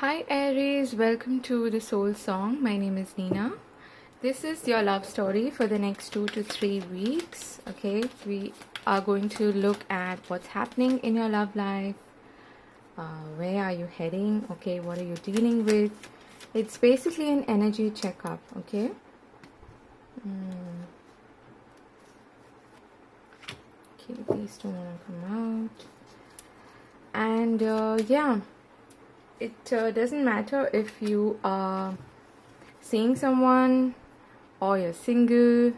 Hi Aries, welcome to the Soul Song. My name is Nina. This is your love story for the next 2 to 3 weeks. Okay, we are going to look at what's happening in your love life. Where are you heading? Okay, what are you dealing with? It's basically an energy checkup. Okay. Okay, these don't want to come out. And yeah. It doesn't matter if you are seeing someone or you're single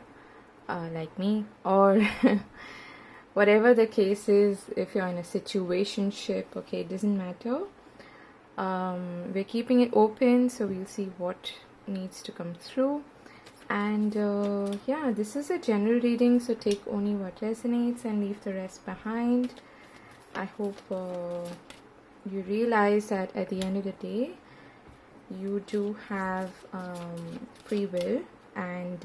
like me, or whatever the case is. If you're in a situationship, okay, it doesn't matter. We're keeping it open, so we'll see what needs to come through. And yeah, this is a general reading, so take only what resonates and leave the rest behind. I hope you realize that at the end of the day, you do have free will, and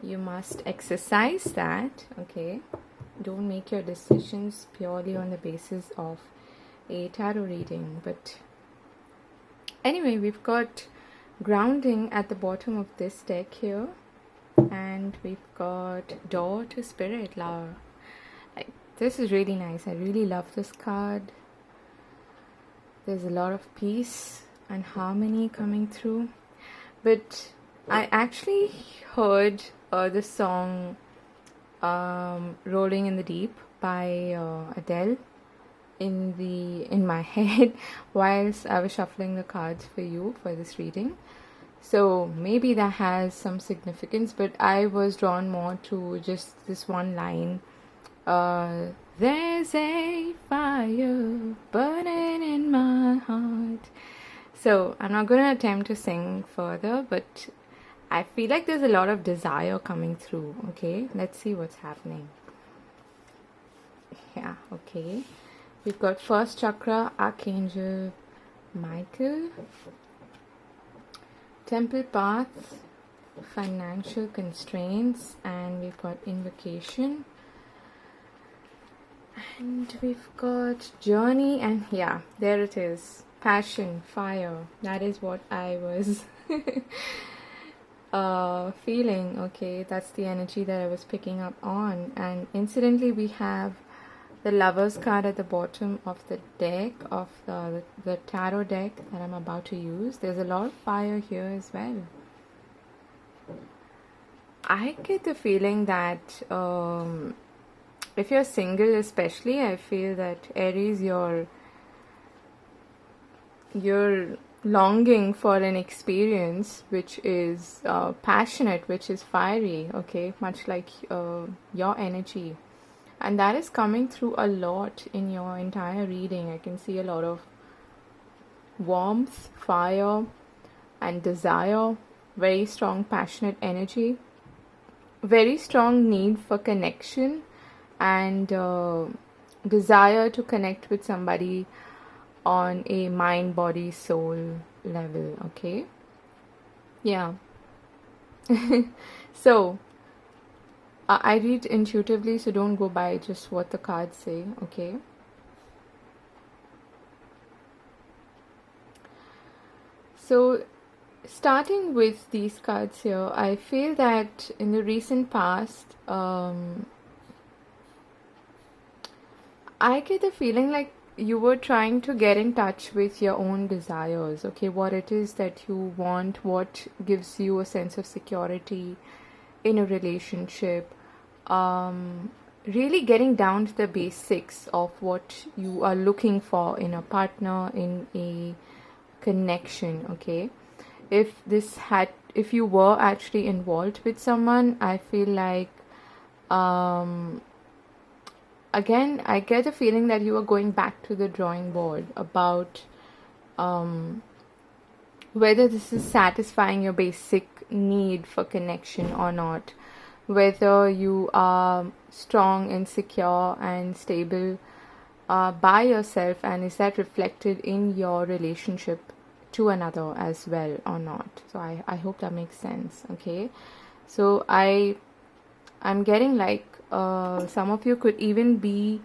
you must exercise that. Okay, don't make your decisions purely on the basis of a tarot reading. But anyway, we've got grounding at the bottom of this deck here, and we've got door to spirit. Like, this is really nice. I really love this card. There's a lot of peace and harmony coming through. But I actually heard the song Rolling in the Deep by Adele in my head whilst I was shuffling the cards for you for this reading. So maybe that has some significance, but I was drawn more to just this one line. There's a fire burning in my heart. So I'm not going to attempt to sing further, but I feel like there's a lot of desire coming through. Okay, let's see what's happening. Yeah, okay. We've got first chakra, Archangel Michael, temple path, financial constraints, and we've got invocation. And we've got journey, and yeah, there it is. Passion, fire. That is what I was feeling. Okay, that's the energy that I was picking up on. And incidentally, we have the Lover's card at the bottom of the deck, of the tarot deck that I'm about to use. There's a lot of fire here as well. I get the feeling that if you're single especially, I feel that Aries, you're longing for an experience which is passionate, which is fiery, okay, much like your energy. And that is coming through a lot in your entire reading. I can see a lot of warmth, fire, and desire, very strong passionate energy, very strong need for connection, and desire to connect with somebody on a mind, body, soul level. Okay, yeah. So I read intuitively, so don't go by just what the cards say. Okay, so starting with these cards here, I feel that in the recent past, I get the feeling like you were trying to get in touch with your own desires, okay, what it is that you want, what gives you a sense of security in a relationship, really getting down to the basics of what you are looking for in a partner, in a connection. Okay, if you were actually involved with someone, I feel like again, I get a feeling that you are going back to the drawing board about whether this is satisfying your basic need for connection or not, whether you are strong and secure and stable by yourself, and is that reflected in your relationship to another as well or not. So I hope that makes sense. Okay, so I'm getting like some of you could even be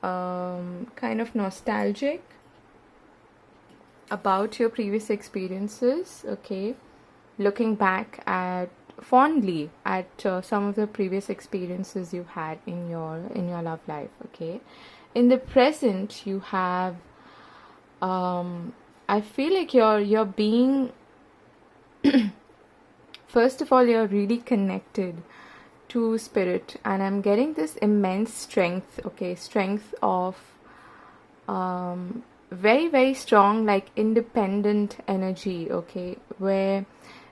kind of nostalgic about your previous experiences, okay? Looking back at fondly at some of the previous experiences you've had in your love life, okay? In the present, you have I feel like you're being first of all, you're really connected to spirit, and I'm getting this immense strength, okay? Strength of very, very strong, like independent energy, okay? Where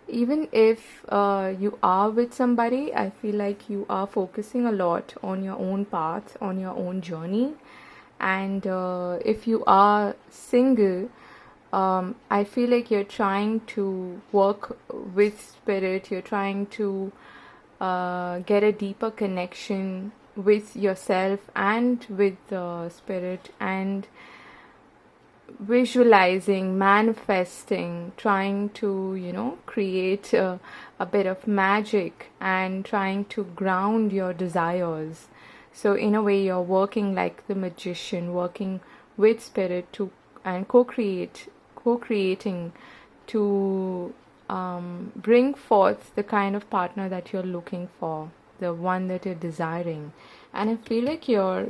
even if you are with somebody, I feel like you are focusing a lot on your own path, on your own journey. And if you are single, I feel like you're trying to work with spirit, you're trying to get a deeper connection with yourself and with spirit, and visualizing, manifesting, trying to, create a bit of magic and trying to ground your desires. So in a way, you're working like the magician, working with spirit to and co-creating to bring forth the kind of partner that you're looking for, the one that you're desiring. And I feel like you're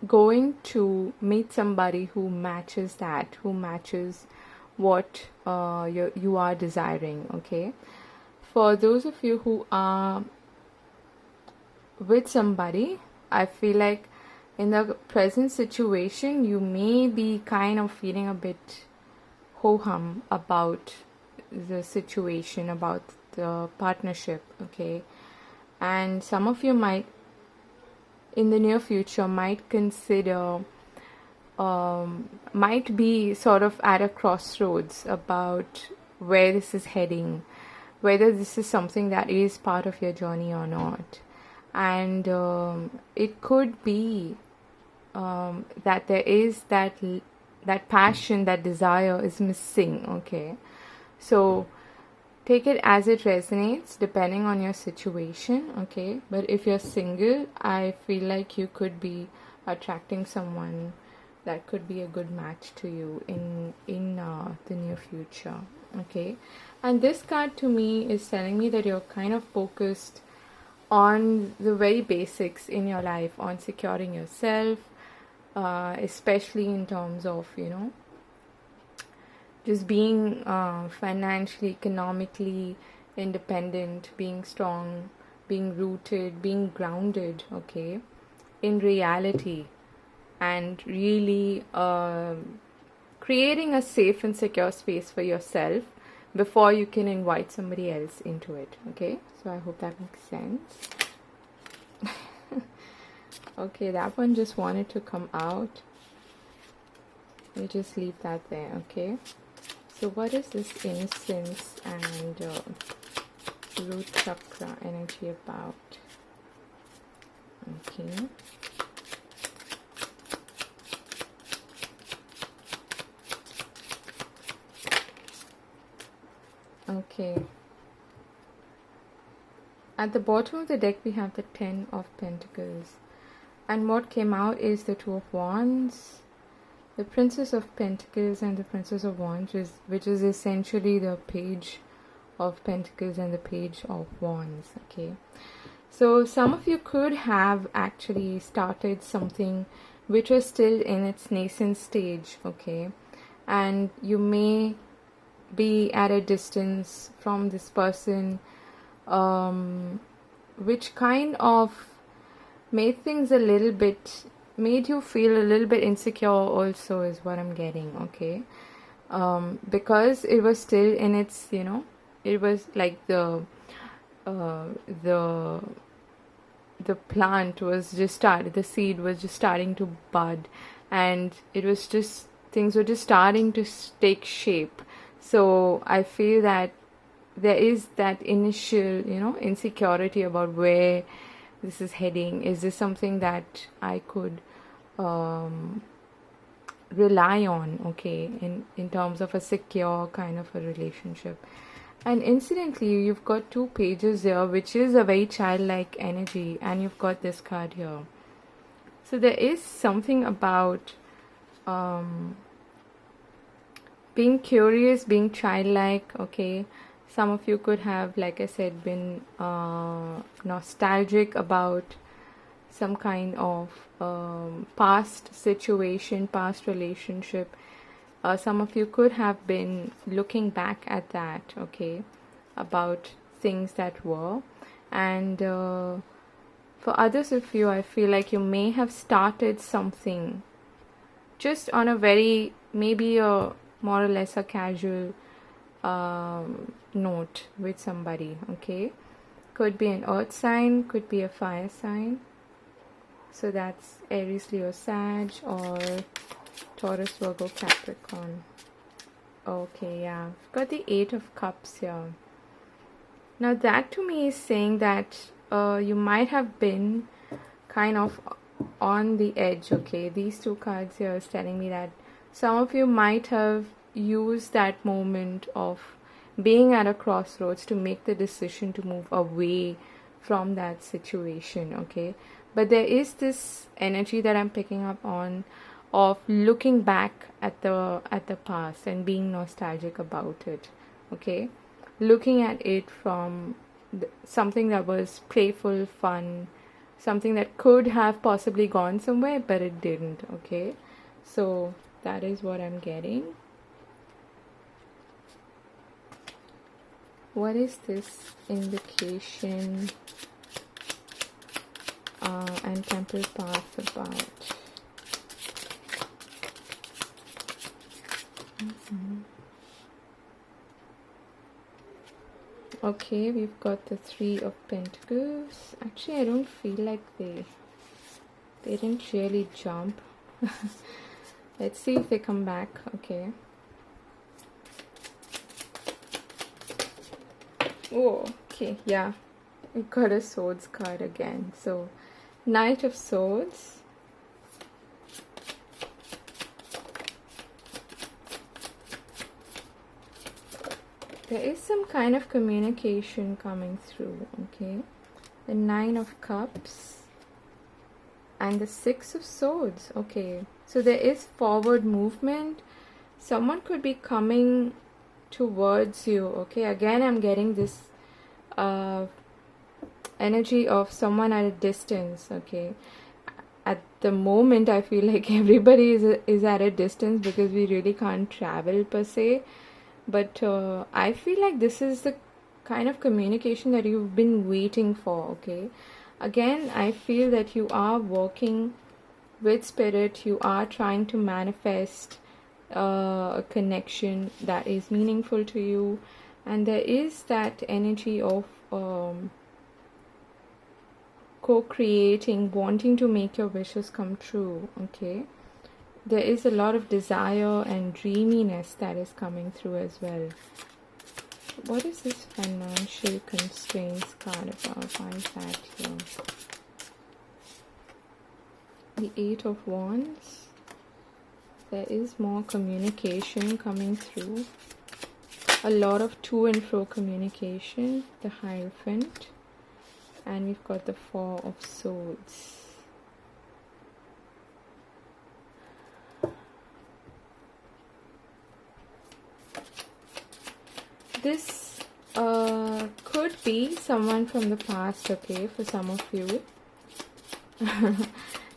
going to meet somebody who matches that, who matches what you are desiring, okay? For those of you who are with somebody, I feel like in the present situation, you may be kind of feeling a bit ho-hum about the situation, about the partnership, okay? And some of you might, in the near future, might consider, might be sort of at a crossroads about where this is heading, whether this is something that is part of your journey or not. And it could be that there is that passion, that desire is missing, okay? So take it as it resonates depending on your situation, okay? But if you're single, I feel like you could be attracting someone that could be a good match to you in the near future, okay? And this card to me is telling me that you're kind of focused on the very basics in your life, on securing yourself, especially in terms of, just being financially, economically independent, being strong, being rooted, being grounded, okay, in reality, and really creating a safe and secure space for yourself before you can invite somebody else into it, okay? So I hope that makes sense. Okay, that one just wanted to come out. You just leave that there, okay? So what is this innocence and root chakra energy about? Okay. Okay. At the bottom of the deck, we have the 10 of Pentacles. And what came out is the 2 of Wands, the Princess of Pentacles, and the Princess of Wands, which is essentially the Page of Pentacles and the Page of Wands, okay? So some of you could have actually started something which was still in its nascent stage, okay? And you may be at a distance from this person, which kind of made you feel a little bit insecure also, is what I'm getting, okay? Because it was still in its, it was like the plant was just the seed was just starting to bud, and it was just, things were just starting to take shape. So I feel that there is that initial, insecurity about where this is heading. Is this something that I could rely on, okay, in terms of a secure kind of a relationship? And incidentally, you've got 2 pages here, which is a very childlike energy, and you've got this card here. So there is something about being curious, being childlike, okay. Some of you could have, like I said, been nostalgic about some kind of past situation, past relationship. Some of you could have been looking back at that, okay, about things that were. And for others of you, I feel like you may have started something just on a very, maybe a more or less a casual note with somebody, okay. Could be an earth sign, could be a fire sign. So that's Aries, Leo, Sag, or Taurus, Virgo, Capricorn. Okay, yeah. I've got the 8 of Cups here. Now that to me is saying that you might have been kind of on the edge, okay. These 2 cards here is telling me that some of you might have used that moment of being at a crossroads to make the decision to move away from that situation, okay. But there is this energy that I'm picking up on of looking back at the past and being nostalgic about it, okay. Looking at it from something that was playful, fun, something that could have possibly gone somewhere, but it didn't, okay. So that is what I'm getting. What is this indication and temple path about? Okay, we've got the 3 of Pentacles. Actually, I don't feel like they didn't really jump. Let's see if they come back. Okay. Oh, okay, yeah. We got a Swords card again. So, Knight of Swords. There is some kind of communication coming through, okay. The 9 of Cups and the 6 of Swords, okay. So there is forward movement. Someone could be coming towards you, okay. Again, I'm getting this energy of someone at a distance, okay. At the moment, I feel like everybody is at a distance because we really can't travel per se. But I feel like this is the kind of communication that you've been waiting for, okay. Again, I feel that you are working with spirit. You are trying to manifest a connection that is meaningful to you. And there is that energy of co-creating, wanting to make your wishes come true, okay. There is a lot of desire and dreaminess that is coming through as well. What is this financial constraints card about? Why is that here? The 8 of Wands. There is more communication coming through. A lot of to and fro communication. The Hierophant. And we've got the 4 of Swords. This could be someone from the past, okay, for some of you.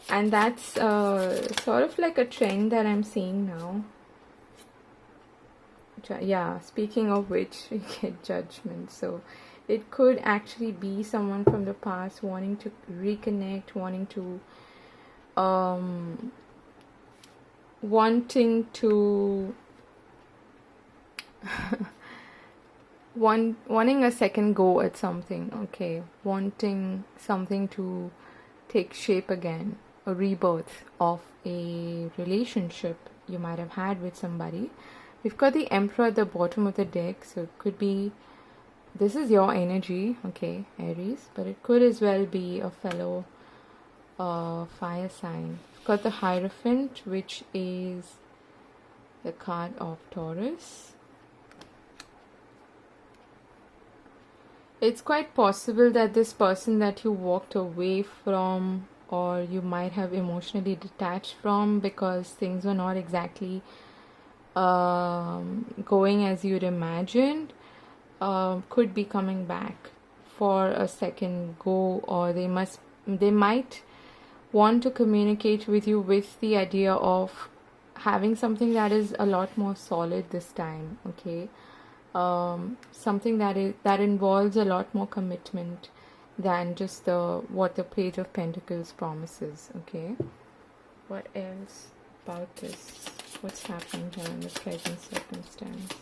And that's sort of like a trend that I'm seeing now. Yeah, speaking of which, we get Judgment. So it could actually be someone from the past wanting to reconnect, wanting to wanting a second go at something, okay, wanting something to take shape again, a rebirth of a relationship you might have had with somebody. We've got the Emperor at the bottom of the deck, so it could be, this is your energy, okay, Aries, but it could as well be a fellow fire sign. We've got the Hierophant, which is the card of Taurus. It's quite possible that this person that you walked away from or you might have emotionally detached from because things were not exactly going as you'd imagined, could be coming back for a second go, or they might want to communicate with you with the idea of having something that is a lot more solid this time, okay? Something that involves a lot more commitment than just what the Page of Pentacles promises, okay? What else about this? What's happening here in the present circumstance?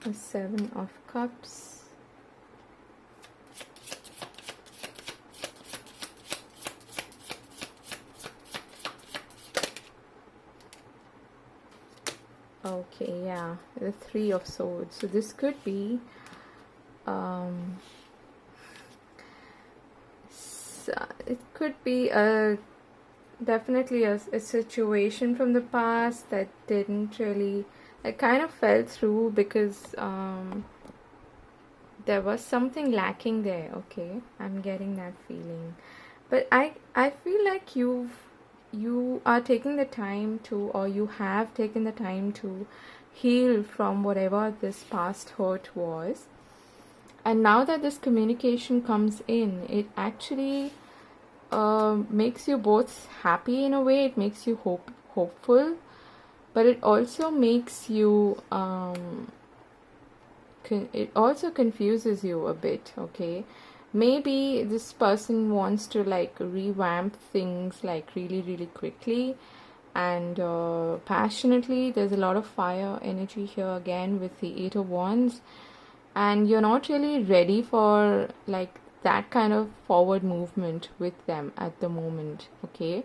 The Seven of Cups. Okay, yeah, the Three of Swords. So this could be it could be definitely a situation from the past that didn't really, it kind of fell through because there was something lacking there, okay? I'm getting that feeling. But I feel like you are taking the time to, or you have taken the time to heal from whatever this past hurt was. And now that this communication comes in, it actually makes you both happy in a way. It makes you hopeful, but it also makes you it also confuses you a bit, okay? Maybe this person wants to like revamp things like really quickly and passionately. There's a lot of fire energy here again with the Eight of Wands, and you're not really ready for like that kind of forward movement with them at the moment, okay?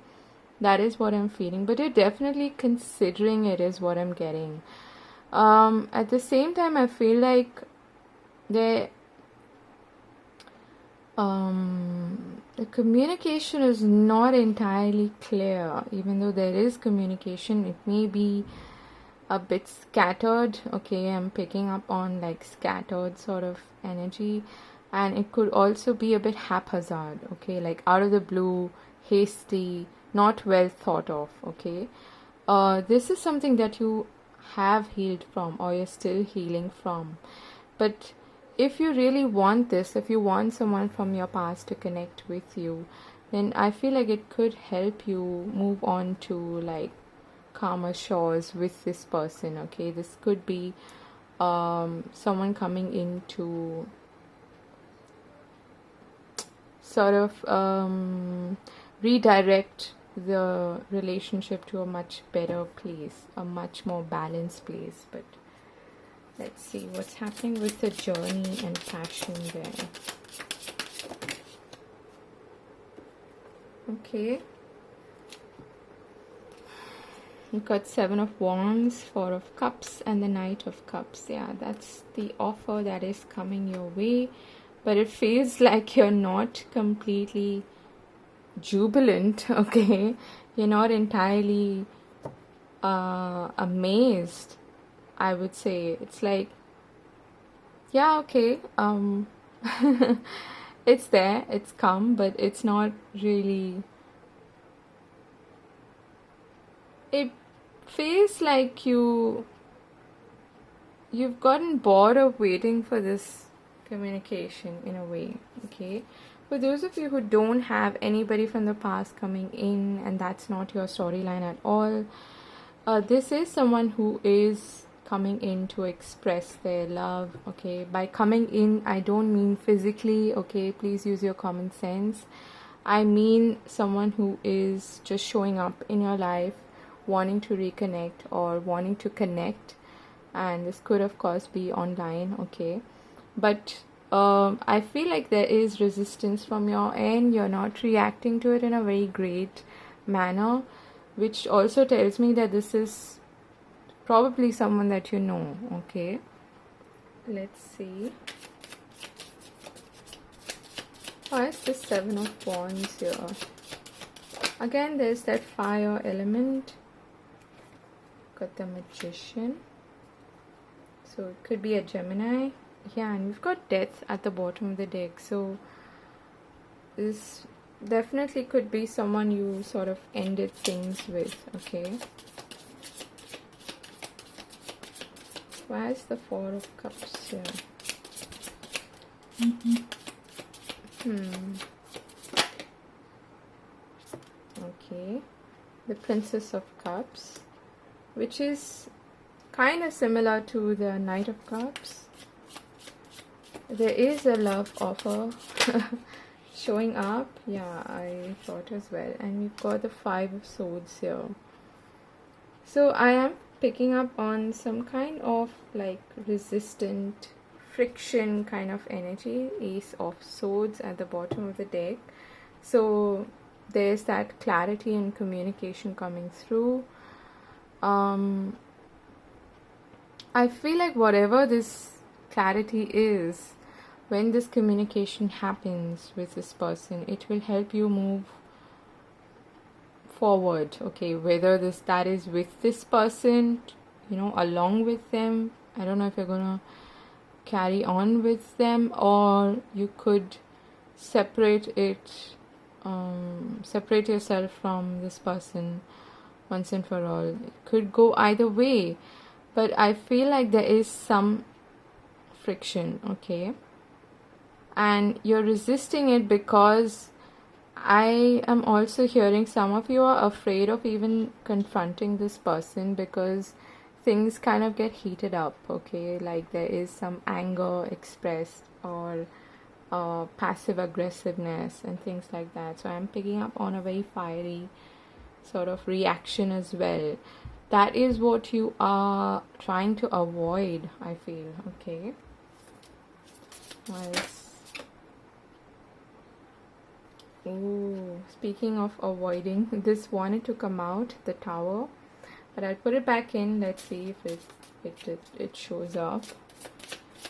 That is what I'm feeling, but you're definitely considering it, is what I'm getting. At the same time, I feel like the communication is not entirely clear. Even though there is communication, it may be a bit scattered, okay? I'm picking up on like scattered sort of energy, and it could also be a bit haphazard, okay? Like out of the blue, hasty, not well thought of, okay? This is something that you have healed from, or you're still healing from. But if you really want this, if you want someone from your past to connect with you, then I feel like it could help you move on to like calmer shores with this person, okay? This could be someone coming in to sort of redirect the relationship to a much better place, a much more balanced place. But let's see what's happening with the journey and passion there. Okay. You've got Seven of Wands, Four of Cups, and the Knight of Cups. Yeah, that's the offer that is coming your way. But it feels like you're not completely jubilant, okay? You're not entirely amazed, I would say. It's like, yeah, okay, it's there, it's come, but it's not really, it feels like you've gotten bored of waiting for this communication in a way, okay? For those of you who don't have anybody from the past coming in, and that's not your storyline at all, this is someone who is coming in to express their love, okay? By coming in, I don't mean physically, okay? Please use your common sense. I mean someone who is just showing up in your life, wanting to reconnect or wanting to connect, and this could of course be online, okay? But I feel like there is resistance from your end. You're not reacting to it in a very great manner, which also tells me that this is probably someone that you know, okay? Let's see. Why is the Seven of Wands here? Again, there's that fire element. Got the Magician. So it could be a Gemini. yeah, and we've got death at the bottom of the deck. So this definitely could be someone you sort of ended things with. Okay. Why is the Four of Cups here? Okay. The Princess of Cups, which is kind of similar to the Knight of Cups. There is a love offer showing up. Yeah, I thought as well. And we've got the Five of Swords here. So I am picking up on some kind of like resistant friction kind of energy. Ace of Swords at the bottom of the deck. So there's that clarity and communication coming through. I feel like whatever this clarity is, when this communication happens with this person, it will help you move forward. Okay, whether that is with this person, along with them. I don't know if you're gonna carry on with them, or you could separate yourself from this person once and for all. It could go either way, but I feel like there is some friction. Okay, and you're resisting it because I am also hearing some of you are afraid of even confronting this person because things kind of get heated up. Okay, like there is some anger expressed, or passive aggressiveness and things like that. So I'm picking up on a very fiery sort of reaction as well. That is what you are trying to avoid, I feel. Okay. Oh, speaking of avoiding, this wanted to come out, the Tower, but I'll put it back in. Let's see if it shows up.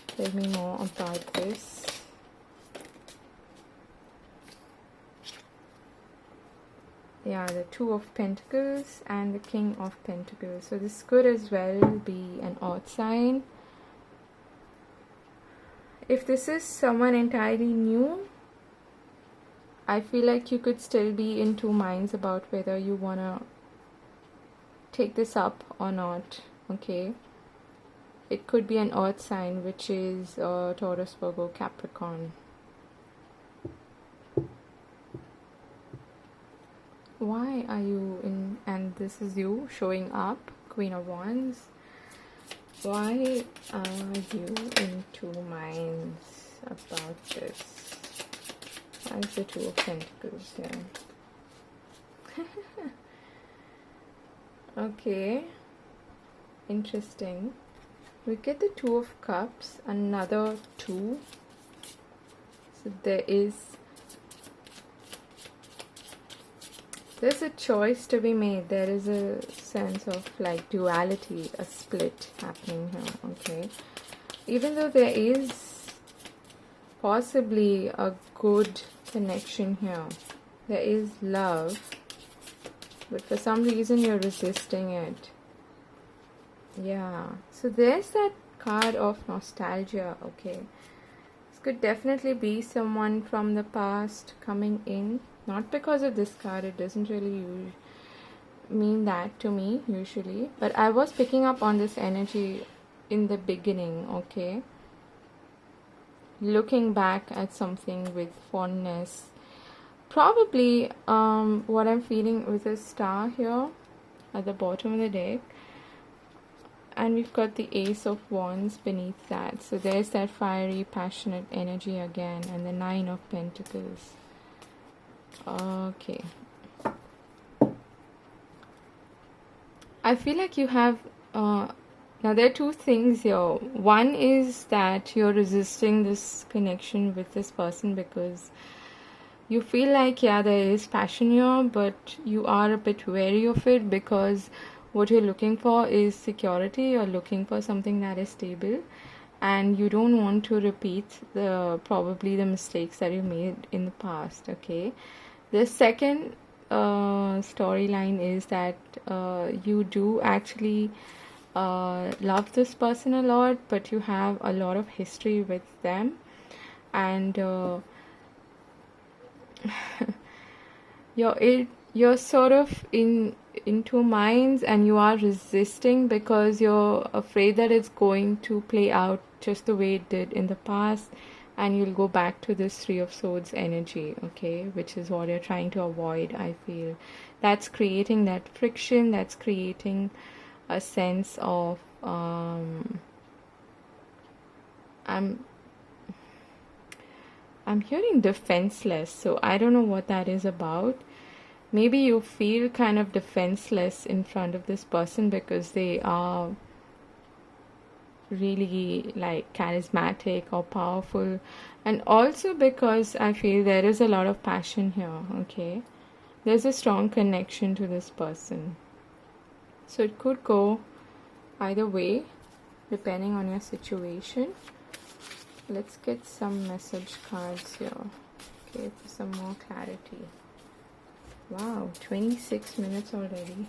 Tell me more about this. Yeah, the Two of Pentacles and the King of Pentacles. So this could as well be an earth sign. If this is someone entirely new, I feel like you could still be in two minds about whether you want to take this up or not. Okay. It could be an earth sign, which is Taurus, Virgo, Capricorn. Why are you in, and this is you showing up, Queen of Wands. Why are you in two minds about this? Why is the Two of Pentacles here? Okay, interesting. We get the Two of Cups, another two. So there's a choice to be made. There is a sense of like duality, a split happening here. Okay, even though there is possibly a good connection here, there is love, but for some reason you're resisting it. Yeah, so there's that card of nostalgia. Okay, this could definitely be someone from the past coming in. Not because of this card, it doesn't really mean that to me usually, but I was picking up on this energy in the beginning. Okay, looking back at something with fondness. Probably what I'm feeling with a star here at the bottom of the deck, and we've got the Ace of Wands beneath that. So there's that fiery, passionate energy again, and the Nine of Pentacles. Okay, I feel like you have now there are two things here. One is that you're resisting this connection with this person because you feel like, yeah, there is passion here, but you are a bit wary of it because what you're looking for is security. You're looking for something that is stable, and you don't want to repeat probably the mistakes that you made in the past. Okay, the second storyline is that you do actually love this person a lot, but you have a lot of history with them, and you're sort of in two minds, and you are resisting because you're afraid that it's going to play out just the way it did in the past, and you'll go back to this Three of Swords energy, okay, which is what you're trying to avoid. I feel that's creating that friction, that's creating a sense of I'm hearing defenseless, so I don't know what that is about. Maybe you feel kind of defenseless in front of this person because they are really like charismatic or powerful, and also because I feel there is a lot of passion here, okay? There's a strong connection to this person. So it could go either way depending on your situation. Let's get some message cards here, okay, for some more clarity. Wow, 26 minutes already.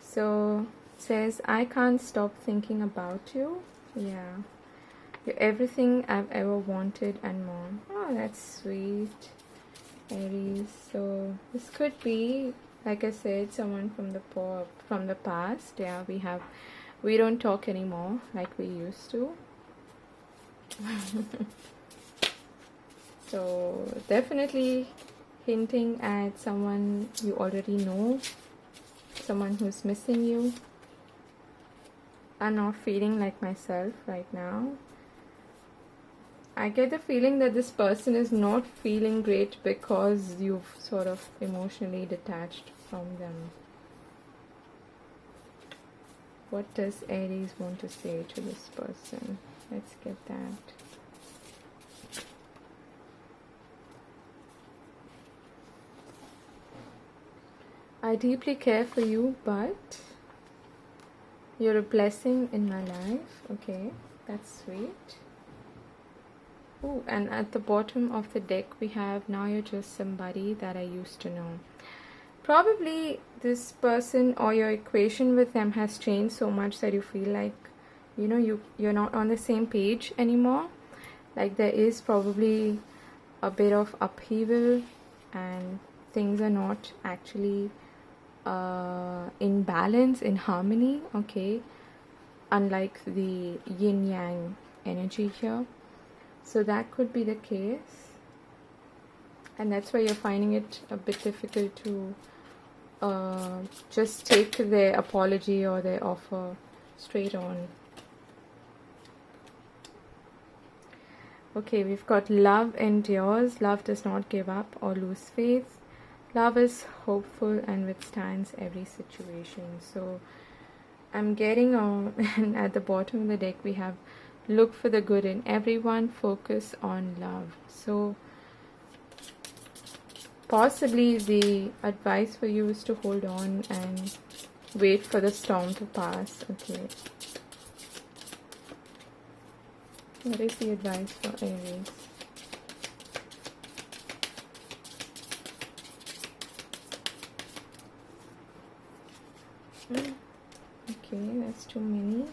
So it says, I can't stop thinking about you. Yeah. You're everything I've ever wanted and more. Oh, that's sweet. Aries. So this could be, like I said, someone from the past. Yeah, we don't talk anymore like we used to. So definitely hinting at someone you already know, someone who's missing you. I'm not feeling like myself right now. I get the feeling that this person is not feeling great because you've sort of emotionally detached from them. What does Aries want to say to this person? Let's get that. I deeply care for you, but you're a blessing in my life. Okay, that's sweet. Oh, and at the bottom of the deck we have, now you're just somebody that I used to know. Probably this person or your equation with them has changed so much that you feel like, you know, you're not on the same page anymore. Like there is probably a bit of upheaval and things are not actually in balance, in harmony, okay, unlike the yin yang energy here. So that could be the case, and that's why you're finding it a bit difficult to just take their apology or their offer straight on. Okay, we've got love endures, love does not give up or lose faith, love is hopeful and withstands every situation. So I'm getting on, and at the bottom of the deck we have, look for the good in everyone, focus on love. So possibly the advice for you is to hold on and wait for the storm to pass. Okay, what is the advice for Aries? Okay, that's too many.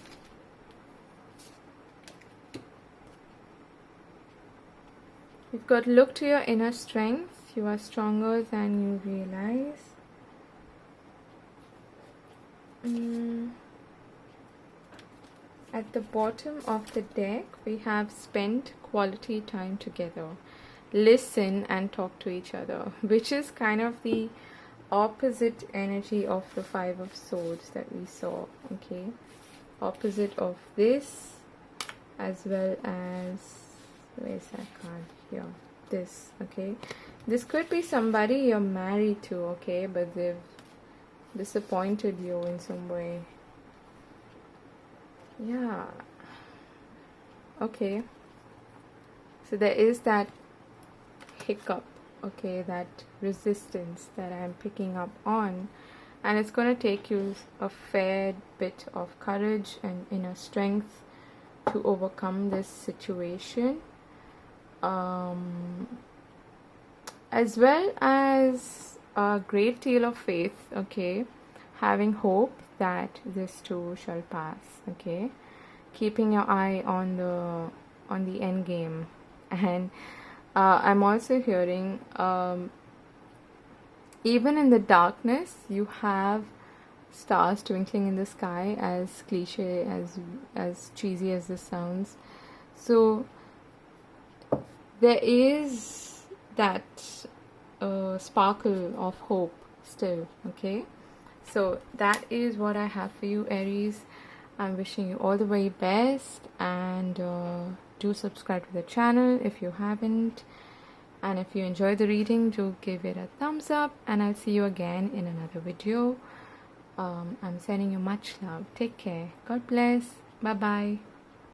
You've got to look to your inner strength. You are stronger than you realize. At the bottom of the deck, we have spent quality time together. Listen and talk to each other, which is kind of the opposite energy of the Five of Swords that we saw. Okay, opposite of this, as well as, where's that card? Here, this. Okay, this could be somebody you're married to, okay, but they've disappointed you in some way. Yeah, okay, so there is that hiccup, okay, that resistance that I'm picking up on, and it's going to take you a fair bit of courage and inner strength to overcome this situation. as well as a great deal of faith, okay, having hope that this too shall pass, okay, keeping your eye on the end game. And I'm also hearing, even in the darkness you have stars twinkling in the sky, as cliche, as cheesy as this sounds. So there is that sparkle of hope still, okay? So that is what I have for you, Aries. I'm wishing you all the very best, and do subscribe to the channel if you haven't. And if you enjoy the reading, do give it a thumbs up, and I'll see you again in another video. I'm sending you much love. Take care. God bless. Bye bye.